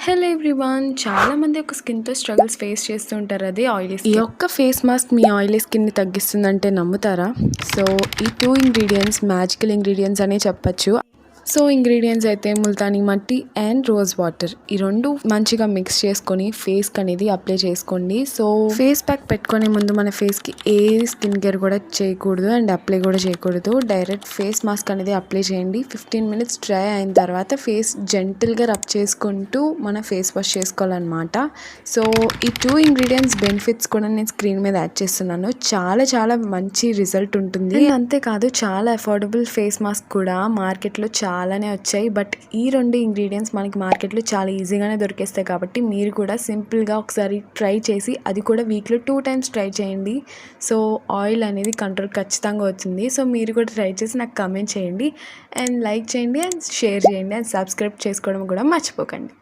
Hello everyone, చాలా మంది ఒక స్కిన్తో స్ట్రగుల్స్ ఫేస్ చేస్తూ ఉంటారు. అది ఆయిలీ స్కిన్. ఈ ఒక్క ఫేస్ మాస్క్ మీ ఆయిలీ స్కిన్ని తగ్గిస్తుందంటే నమ్ముతారా? సో ఈ 2 ఇంగ్రీడియంట్స్ మ్యాజికల్ ఇంగ్రీడియంట్స్ అనే చెప్పచ్చు. సో ఇంగ్రీడియంట్స్ అయితే ముల్తానీ మట్టి అండ్ రోజ్ వాటర్, ఈ రెండు మంచిగా మిక్స్ చేసుకొని ఫేస్కి అనేది అప్లై చేసుకోండి. సో ఫేస్ ప్యాక్ పెట్టుకునే ముందు మన ఫేస్కి ఏ స్కిన్ కేర్ కూడా చేయకూడదు అండ్ అప్లై కూడా చేయకూడదు. డైరెక్ట్ ఫేస్ మాస్క్ అనేది అప్లై చేయండి. 15 మినిట్స్ డ్రై అయిన తర్వాత ఫేస్ జెంటిల్గా రబ్ చేసుకుంటూ మన ఫేస్ వాష్ చేసుకోవాలన్నమాట. సో ఈ 2 ఇంగ్రీడియంట్స్ బెనిఫిట్స్ కూడా నేను స్క్రీన్ మీద యాడ్ చేస్తున్నాను. చాలా చాలా మంచి రిజల్ట్ ఉంటుంది. అంతేకాదు చాలా అఫోర్డబుల్ ఫేస్ మాస్క్ కూడా మార్కెట్లో చాలానే వచ్చాయి. బట్ ఈ 2 ఇంగ్రీడియంట్స్ మనకి మార్కెట్లో చాలా ఈజీగానే దొరికేస్తాయి. కాబట్టి మీరు కూడా సింపుల్గా ఒకసారి ట్రై చేసి, అది కూడా వీక్లో 2 టైమ్స్ ట్రై చేయండి. సో ఆయిల్ అనేది కంట్రోల్ ఖచ్చితంగా అవుతుంది. సో మీరు కూడా ట్రై చేసి నాకు కమెంట్ చేయండి అండ్ లైక్ చేయండి అండ్ షేర్ చేయండి అండ్ సబ్స్క్రైబ్ చేసుకోవడం కూడా మర్చిపోకండి.